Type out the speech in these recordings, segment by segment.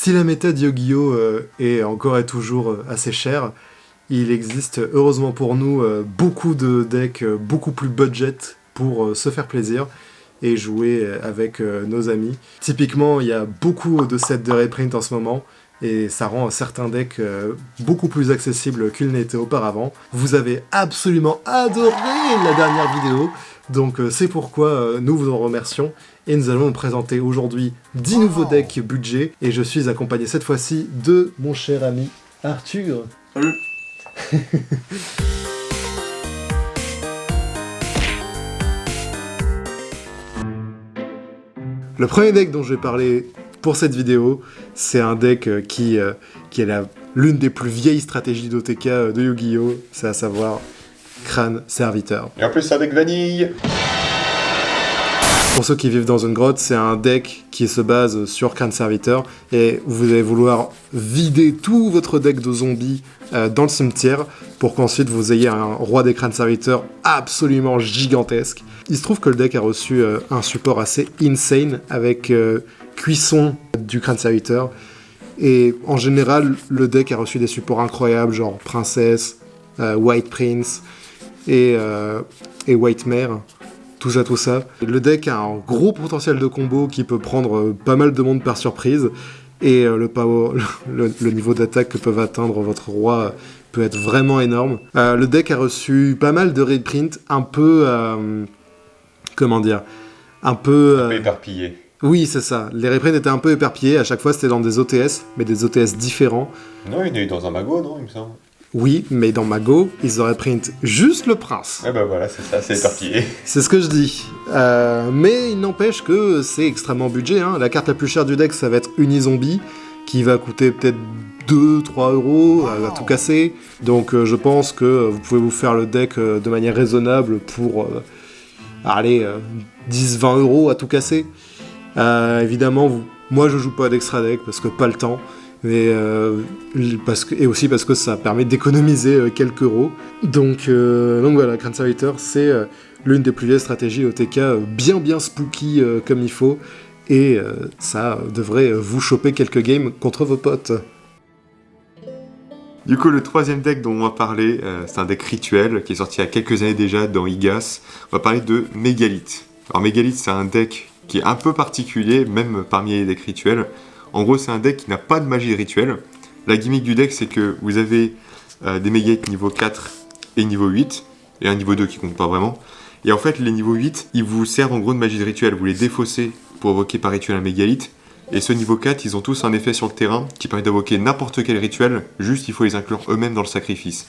Si la méta de Yu-Gi-Oh est encore et toujours assez chère, il existe heureusement pour nous beaucoup de decks beaucoup plus budget pour se faire plaisir et jouer avec nos amis. Typiquement, il y a beaucoup de sets de reprint en ce moment et ça rend certains decks beaucoup plus accessibles qu'ils n'étaient auparavant. Vous avez absolument adoré la dernière vidéo, donc c'est pourquoi nous vous en remercions. Et nous allons vous présenter aujourd'hui 10 nouveaux decks budget et je suis accompagné cette fois-ci de mon cher ami Arthur. Salut. Le premier deck dont je vais parler pour cette vidéo, c'est un deck qui est l'une des plus vieilles stratégies d'OTK de Yu-Gi-Oh! C'est à savoir Crâne Serviteur. Et en plus, c'est un deck vanille. Pour ceux qui vivent dans une grotte, c'est un deck qui se base sur Crâne Serviteur et vous allez vouloir vider tout votre deck de zombies dans le cimetière pour qu'ensuite vous ayez un roi des Crânes Serviteurs absolument gigantesque. Il se trouve que le deck a reçu un support assez insane avec cuisson du Crâne Serviteur et en général le deck a reçu des supports incroyables genre Princesse, White Prince et White Mare. Tout ça. Le deck a un gros potentiel de combo qui peut prendre pas mal de monde par surprise et le niveau d'attaque que peuvent atteindre votre roi peut être vraiment énorme. Le deck a reçu pas mal de reprints un peu... Un peu éparpillé. Oui, c'est ça. Les reprints étaient un peu éparpillés. À chaque fois, c'était dans des OTS, mais des OTS différents. Non, il y en a eu dans un Mago, non, il me semble. Oui, mais dans Mago, ils auraient print juste le prince. Eh ben voilà, c'est ça, c'est éparpillé. C'est ce que je dis. Mais il n'empêche que c'est extrêmement budget. Hein. La carte la plus chère du deck, ça va être Unizombie, qui va coûter peut-être 2-3 euros à tout casser. Donc je pense que vous pouvez vous faire le deck de manière raisonnable pour 10-20 euros à tout casser. Évidemment, moi je joue pas d'extra deck parce que pas le temps. Et aussi parce que ça permet d'économiser quelques euros. Donc voilà, Crâne Serviteur, c'est l'une des plus vieilles stratégies OTK bien spooky comme il faut. Et ça devrait vous choper quelques games contre vos potes. Du coup, le troisième deck dont on va parler, c'est un deck rituel qui est sorti il y a quelques années déjà dans IGAS. On va parler de Mégalithe. Alors Mégalithe, c'est un deck qui est un peu particulier, même parmi les decks rituels. En gros, c'est un deck qui n'a pas de magie rituelle. La gimmick du deck, c'est que vous avez des Mégalithes niveau 4 et niveau 8, et un niveau 2 qui compte pas vraiment. Et en fait, les niveaux 8, ils vous servent en gros de magie rituelle. Vous les défaussez pour évoquer par rituel un Mégalithe. Et ce niveau 4, ils ont tous un effet sur le terrain qui permet d'évoquer n'importe quel rituel, juste il faut les inclure eux-mêmes dans le sacrifice.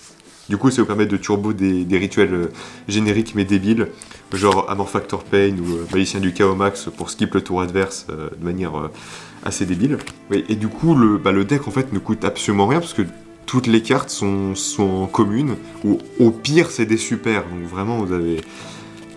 Du coup, ça vous permet de turbo des rituels génériques mais débiles, genre Amor Factor Pain ou Magicien du Chaos Max pour skip le tour adverse de manière assez débile. Oui, et du coup, le deck en fait ne coûte absolument rien parce que toutes les cartes sont en commune, ou au pire c'est des super, donc vraiment il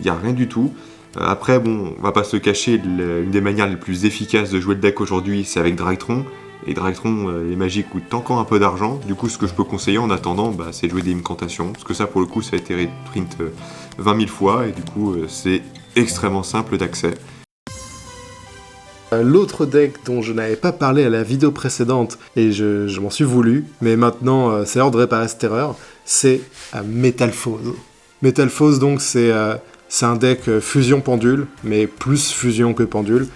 n'y a rien du tout. Après, bon, on va pas se cacher, une des manières les plus efficaces de jouer le deck aujourd'hui, c'est avec Dragtron. Et Dragtron, les magies coûtent encore un peu d'argent. Du coup, ce que je peux conseiller en attendant, c'est de jouer des incantations. Parce que ça, pour le coup, ça a été reprint 20 000 fois. Et du coup, c'est extrêmement simple d'accès. L'autre deck dont je n'avais pas parlé à la vidéo précédente, et je m'en suis voulu, mais maintenant c'est l'heure de réparer cette erreur, c'est Metalphose. Metalphose, donc, c'est un deck fusion pendule, mais plus fusion que pendule.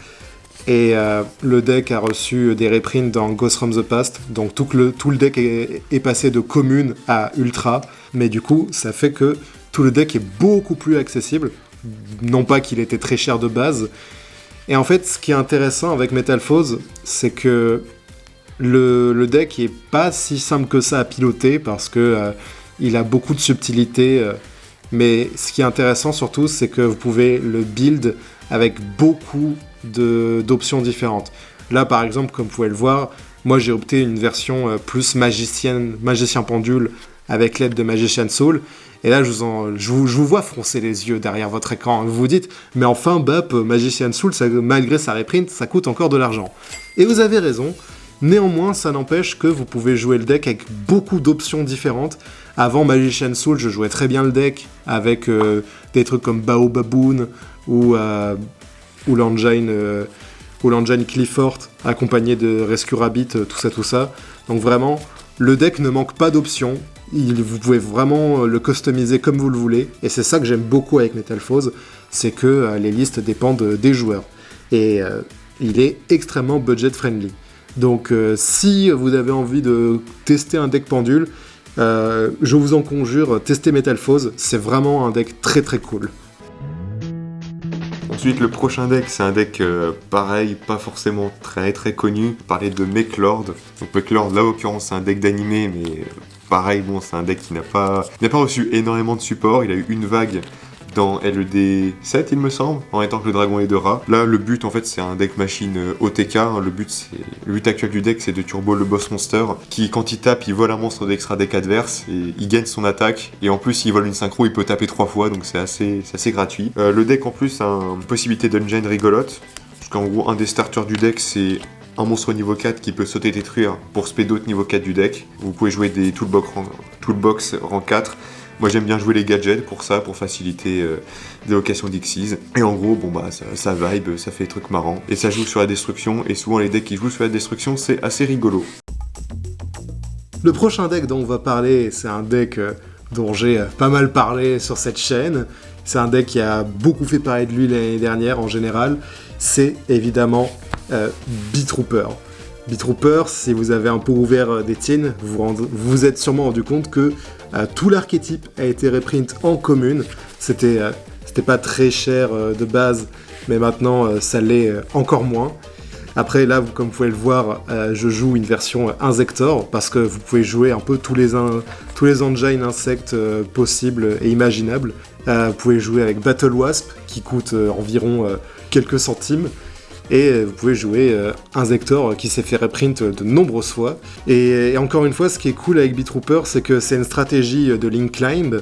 Et le deck a reçu des reprints dans Ghost from the Past, donc tout le deck est passé de commune à ultra, mais du coup ça fait que tout le deck est beaucoup plus accessible, non pas qu'il était très cher de base. Et en fait, ce qui est intéressant avec Metalphose, c'est que le deck est pas si simple que ça à piloter, parce que il a beaucoup de subtilité, mais ce qui est intéressant surtout, c'est que vous pouvez le build avec beaucoup d'options différentes. Là, par exemple, comme vous pouvez le voir, moi j'ai opté une version plus magicien pendule avec l'aide de Magician Soul. Et là, je vous vois froncer les yeux derrière votre écran. Vous vous dites, mais enfin, Bap, Magician Soul, malgré sa reprint, ça coûte encore de l'argent. Et vous avez raison. Néanmoins, ça n'empêche que vous pouvez jouer le deck avec beaucoup d'options différentes. Avant Magician Soul, je jouais très bien le deck avec des trucs comme Bao Baboon ou l'engine ou l'engine Clifford accompagné de Rescue Rabbit, tout ça. Donc vraiment, le deck ne manque pas d'options. Vous pouvez vraiment le customiser comme vous le voulez. Et c'est ça que j'aime beaucoup avec Metal Foes, c'est que les listes dépendent des joueurs. Et il est extrêmement budget friendly. Donc si vous avez envie de tester un deck pendule, je vous en conjure, testez Metal Foes, c'est vraiment un deck très très cool. Ensuite, le prochain deck, c'est un deck pareil, pas forcément très très connu. Parler de Mechlord. Donc Mechlord, là, en l'occurrence, c'est un deck d'animé, mais pareil, bon, c'est un deck qui n'a pas reçu énormément de support. Il a eu une vague dans LED 7, il me semble, en étant que le dragon est de rat. Là, le but, en fait, c'est un deck machine OTK. Le but actuel du deck, c'est de turbo le boss monster, qui, quand il tape, il vole un monstre d'extra deck adverse, et il gagne son attaque, et en plus, s'il vole une synchro, il peut taper 3 fois, donc c'est assez gratuit. Le deck, en plus, a une possibilité d'engine rigolote, parce qu'en gros, un des starters du deck, c'est un monstre niveau 4 qui peut sauter détruire pour spé d'autres niveau 4 du deck. Vous pouvez jouer des toolbox rang 4. Moi j'aime bien jouer les gadgets pour ça, pour faciliter des locations d'Xyz. Et en gros, bon bah ça vibe, ça fait des trucs marrants. Et ça joue sur la destruction, et souvent les decks qui jouent sur la destruction, c'est assez rigolo. Le prochain deck dont on va parler, c'est un deck dont j'ai pas mal parlé sur cette chaîne. C'est un deck qui a beaucoup fait parler de lui l'année dernière en général. C'est évidemment B-Trooper. B-Trooper, si vous avez un peu ouvert des tiennes, vous vous êtes sûrement rendu compte que tout l'archétype a été reprint en commune. C'était pas très cher de base, mais maintenant ça l'est encore moins. Après là, comme vous pouvez le voir, je joue une version Insector, parce que vous pouvez jouer un peu tous les engines insectes possibles et imaginables. Vous pouvez jouer avec Battle Wasp, qui coûte environ quelques centimes. Et vous pouvez jouer Insector qui s'est fait reprint de nombreuses fois. Et encore une fois, ce qui est cool avec B-Trooper, c'est que c'est une stratégie de Link Climb,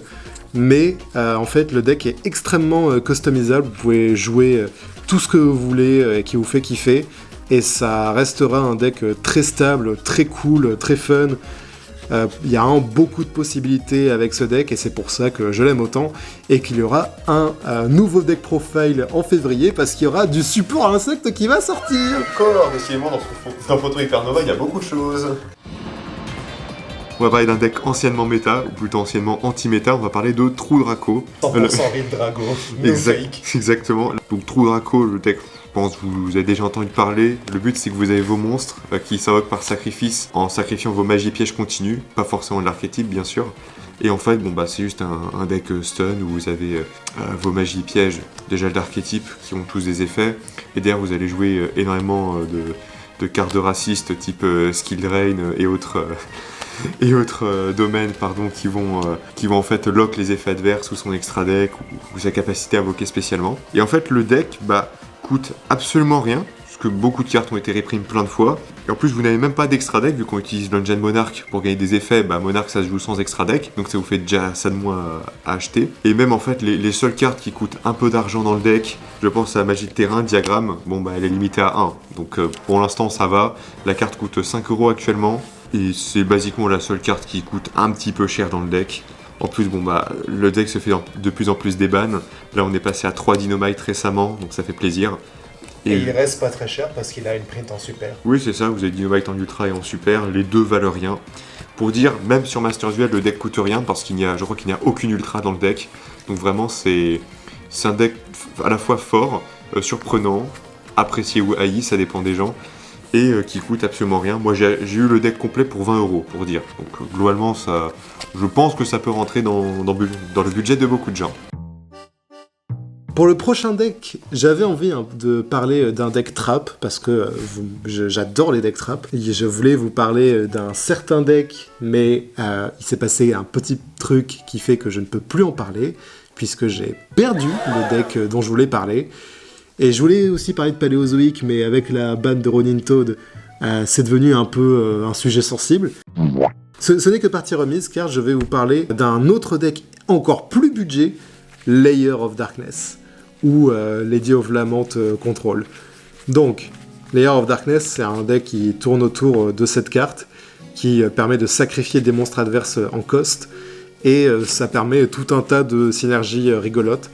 mais en fait le deck est extrêmement customisable. Vous pouvez jouer tout ce que vous voulez et qui vous fait kiffer, et ça restera un deck très stable, très cool, très fun. Il y a beaucoup de possibilités avec ce deck, et c'est pour ça que je l'aime autant, et qu'il y aura un nouveau deck profile en février, parce qu'il y aura du support à insectes qui va sortir. Encore, décidément, dans Photo Hypernova, il y a beaucoup de choses. On va parler d'un deck anciennement méta, ou plutôt anciennement anti-méta. On va parler de True Draco. 100% Real Drago. Exactement. Donc True Draco, le deck, je pense que vous avez déjà entendu parler. Le but, c'est que vous avez vos monstres qui s'invoquent par sacrifice en sacrifiant vos magies pièges continues, pas forcément de l'archétype bien sûr. Et en fait, c'est juste un deck stun où vous avez vos magies pièges, déjà de l'archétype, qui ont tous des effets. Et derrière, vous allez jouer énormément de cartes de racistes type Skill Drain et autres domaines qui vont en fait lock les effets adverses ou son extra deck ou sa capacité à invoquer spécialement. Et en fait, le deck coûte absolument rien, parce que beaucoup de cartes ont été reprint plein de fois. Et en plus, vous n'avez même pas d'extra deck, vu qu'on utilise l'engine Monarch pour gagner des effets. Monarch, ça se joue sans extra deck, donc ça vous fait déjà ça de moins à acheter. Et même en fait, les seules cartes qui coûtent un peu d'argent dans le deck, je pense à Magie de Terrain, Diagramme, elle est limitée à 1. Donc pour l'instant, ça va. La carte coûte 5€ actuellement, et c'est basiquement la seule carte qui coûte un petit peu cher dans le deck. En plus, le deck se fait de plus en plus des bans. Là, on est passé à 3 Dynamite récemment, donc ça fait plaisir. Et il reste pas très cher parce qu'il a une print en super. Oui, c'est ça, vous avez Dynamite en ultra et en super, les deux valent rien. Pour dire, même sur Masters Duel, le deck coûte rien parce je crois qu'il n'y a aucune ultra dans le deck. Donc vraiment, c'est un deck à la fois fort, surprenant, apprécié ou haï, ça dépend des gens, et qui coûte absolument rien. Moi, j'ai eu le deck complet pour 20€, pour dire. Donc globalement, je pense que ça peut rentrer dans le budget de beaucoup de gens. Pour le prochain deck, j'avais envie de parler d'un deck trap, parce que j'adore les decks trap. Je voulais vous parler d'un certain deck, mais il s'est passé un petit truc qui fait que je ne peux plus en parler, puisque j'ai perdu le deck dont je voulais parler. Et je voulais aussi parler de Paléozoïque, mais avec la ban de Ronin Toad, c'est devenu un peu un sujet sensible. Ce n'est que partie remise, car je vais vous parler d'un autre deck encore plus budget, Layer of Darkness, ou Lady of Lament Control. Donc, Layer of Darkness, c'est un deck qui tourne autour de cette carte, qui permet de sacrifier des monstres adverses en cost, et ça permet tout un tas de synergies rigolotes.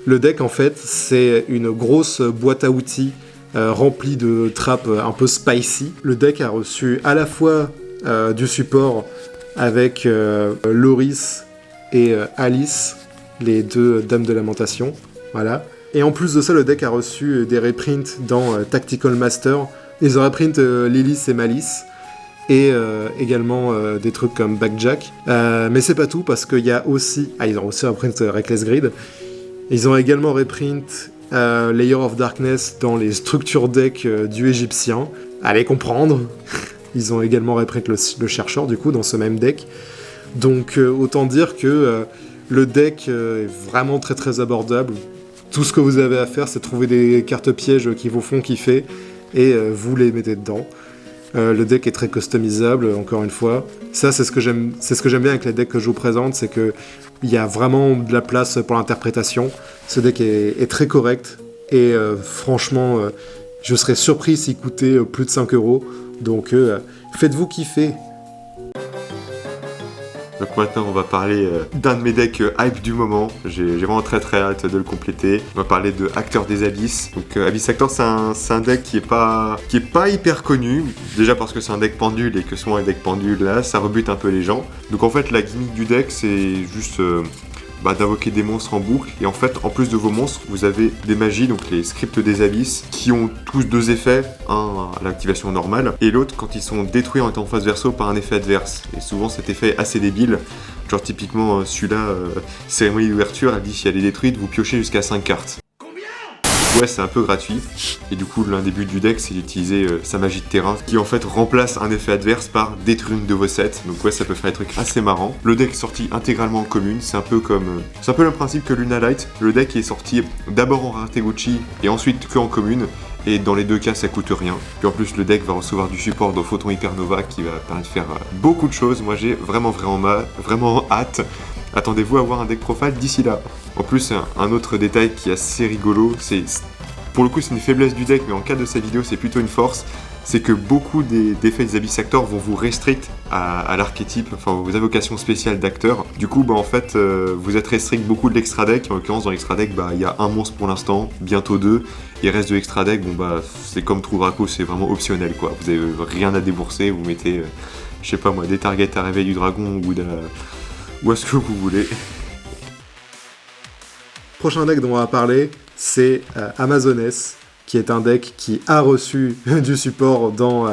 Le deck, en fait, c'est une grosse boîte à outils rempli de trappes un peu spicy. Le deck a reçu à la fois du support avec Loris et Alice, les deux dames de lamentation, voilà. Et en plus de ça, le deck a reçu des reprints dans Tactical Master. Ils ont reprint Lilith et Malice, et également des trucs comme Backjack. Mais c'est pas tout, parce qu'il y a aussi... ils ont aussi reprint Reckless Grid. Ils ont également reprint Layer of Darkness dans les structures deck du Égyptien. Allez comprendre. Ils ont également reprint le chercheur, du coup, dans ce même deck. Donc autant dire que le deck est vraiment très très abordable. Tout ce que vous avez à faire, c'est trouver des cartes pièges qui vous font kiffer, et vous les mettez dedans. Le deck est très customisable, encore une fois. Ça, c'est ce que j'aime bien avec les decks que je vous présente, c'est que il y a vraiment de la place pour l'interprétation. Ce deck est très correct, et franchement, je serais surpris s'il coûtait plus de 5 €. Donc, faites-vous kiffer. Donc maintenant on va parler d'un de mes decks hype du moment, j'ai vraiment très très hâte de le compléter. On va parler de Acteur des Abysses. Donc Abyss Actor c'est un deck qui est pas hyper connu, déjà parce que c'est un deck pendule et que souvent un deck pendule là ça rebute un peu les gens. Donc en fait la gimmick du deck c'est juste d'invoquer des monstres en boucle, et en fait en plus de vos monstres vous avez des magies, donc les scripts des abysses, qui ont tous deux effets, un à l'activation normale et l'autre quand ils sont détruits en étant en phase verso par un effet adverse, et souvent cet effet est assez débile, genre typiquement celui-là, cérémonie d'ouverture, elle dit si elle est détruite vous piochez jusqu'à 5 cartes. Ouais, c'est un peu gratuit, et du coup l'un des buts du deck c'est d'utiliser sa magie de terrain qui en fait remplace un effet adverse par détruire une de vos sets, donc ouais ça peut faire des trucs assez marrants. Le deck est sorti intégralement en commune, c'est un peu le même principe que Luna Light, le deck est sorti d'abord en rareté Gucci et ensuite que en commune, et dans les deux cas ça coûte rien. Puis en plus le deck va recevoir du support dans Photon Hypernova qui va permettre de faire beaucoup de choses, moi j'ai vraiment hâte. Attendez-vous à avoir un deck profile d'ici là. En plus, un autre détail qui est assez rigolo, pour le coup c'est une faiblesse du deck, mais en cas de sa vidéo c'est plutôt une force, c'est que beaucoup d'effets des Abyss Actor vont vous restrict à l'archétype, enfin aux invocations spéciales d'acteurs. Du coup, en fait, vous êtes restrict beaucoup de l'extra deck. En l'occurrence, dans l'extra deck, il y a un monstre pour l'instant, bientôt 2. Et le reste de l'extra deck, c'est comme True Draco, c'est vraiment optionnel, quoi. Vous avez rien à débourser, vous mettez, je sais pas moi, des targets à réveil du dragon ou à ce que vous voulez. Prochain deck dont on va parler, c'est Amazoness, qui est un deck qui a reçu du support dans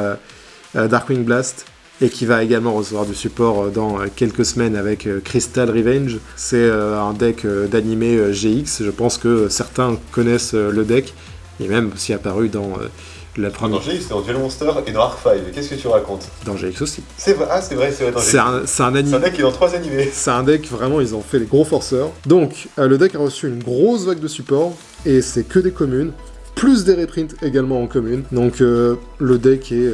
Darkwing Blast, et qui va également recevoir du support dans quelques semaines avec Crystal Revenge. C'est un deck d'animé GX, je pense que certains connaissent le deck, et même aussi apparu dans la première... Dans GX, c'est dans Duel Monster et dans Arc 5, qu'est-ce que tu racontes? Dans GX aussi. C'est vrai, c'est vrai, dans GX. C'est un deck qui est dans 3 animés. C'est un deck, vraiment, ils ont fait les gros forceurs. Donc, le deck a reçu une grosse vague de support, et c'est que des communes, plus des reprints également en commune. Donc le deck est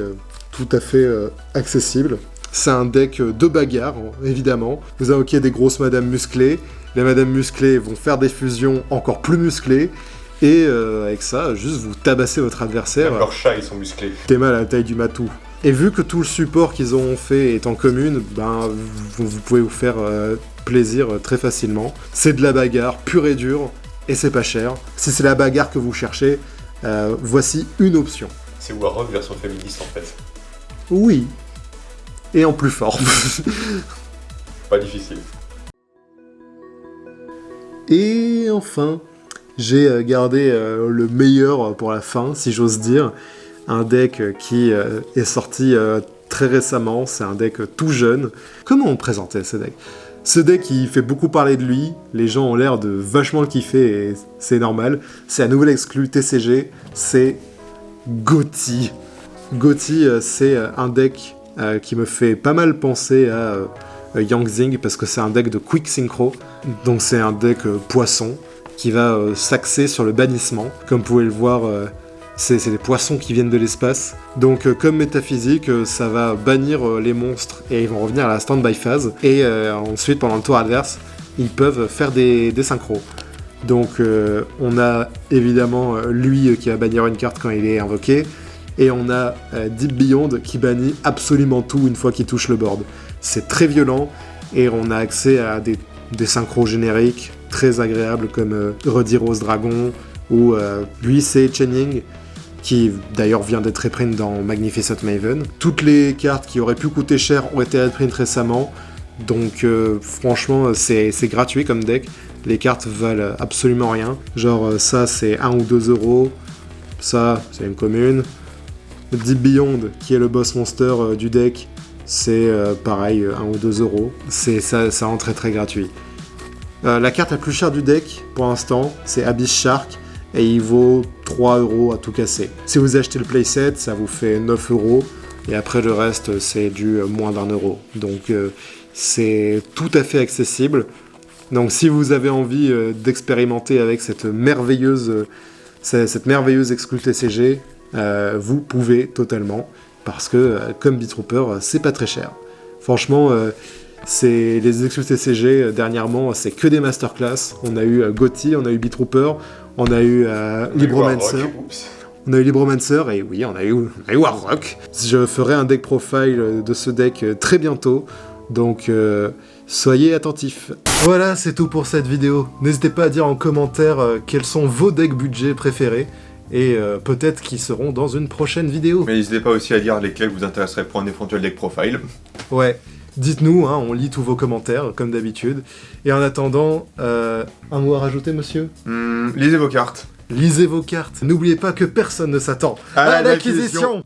tout à fait accessible. C'est un deck de bagarre, évidemment. Vous invoquez des grosses madames musclées. Les madames musclées vont faire des fusions encore plus musclées. Et avec ça, juste vous tabassez votre adversaire. Même leurs chats, ils sont musclés. T'es mal à la taille du matou. Et vu que tout le support qu'ils ont fait est en commune, vous pouvez vous faire plaisir très facilement. C'est de la bagarre pure et dure. Et c'est pas cher. Si c'est la bagarre que vous cherchez, voici une option. C'est Warrock version féministe en fait. Oui. Et en plus fort. Pas difficile. Et enfin, j'ai gardé le meilleur pour la fin, si j'ose dire. Un deck qui est sorti très récemment. C'est un deck tout jeune. Comment on présentait ce deck ? Ce deck, il fait beaucoup parler de lui, les gens ont l'air de vachement le kiffer, et c'est normal. C'est la nouvelle exclue TCG, c'est Gotti. Gotti, c'est un deck qui me fait pas mal penser à Yang Zing, parce que c'est un deck de Quick Synchro. Donc c'est un deck poisson, qui va s'axer sur le bannissement. Comme vous pouvez le voir, c'est des poissons qui viennent de l'espace. Donc comme métaphysique, ça va bannir les monstres et ils vont revenir à la stand-by phase. Et ensuite, pendant le tour adverse, ils peuvent faire des synchros. Donc on a évidemment lui qui va bannir une carte quand il est invoqué. Et on a Deep Beyond qui bannit absolument tout une fois qu'il touche le board. C'est très violent et on a accès à des synchros génériques très agréables comme Ruddy Rose Dragon ou lui c'est Channing. qui d'ailleurs vient d'être reprint dans Magnificent Maven. Toutes les cartes qui auraient pu coûter cher ont été reprint récemment, donc franchement c'est gratuit comme deck. Les cartes valent absolument rien. Genre ça c'est 1 ou 2 euros, ça c'est une commune. Deep Beyond qui est le boss monster du deck, c'est pareil 1 ou 2 euros. Ça rend très gratuit. La carte la plus chère du deck pour l'instant c'est Abyss Shark et il vaut 3 euros à tout casser. Si vous achetez le playset ça vous fait 9 euros et après le reste c'est du moins d'1 euro. Donc c'est tout à fait accessible. Donc si vous avez envie d'expérimenter avec cette merveilleuse exclue TCG, vous pouvez totalement, parce que comme Beatrooper, c'est pas très cher. Franchement, les exclus TCG dernièrement, c'est que des masterclass. On a eu Gotti, on a eu Beatrooper, on a eu Libromancer. On a eu Libromancer et oui, on a eu Warrock. Je ferai un deck profile de ce deck très bientôt, donc soyez attentifs. Voilà, c'est tout pour cette vidéo. N'hésitez pas à dire en commentaire quels sont vos decks budget préférés, et peut-être qu'ils seront dans une prochaine vidéo. Mais n'hésitez pas aussi à dire lesquels vous intéresseraient pour un éventuel deck profile. Ouais, dites-nous, hein, on lit tous vos commentaires, comme d'habitude. Et en attendant, un mot à rajouter, monsieur ? Lisez vos cartes. Lisez vos cartes. N'oubliez pas que personne ne s'attend à l'acquisition.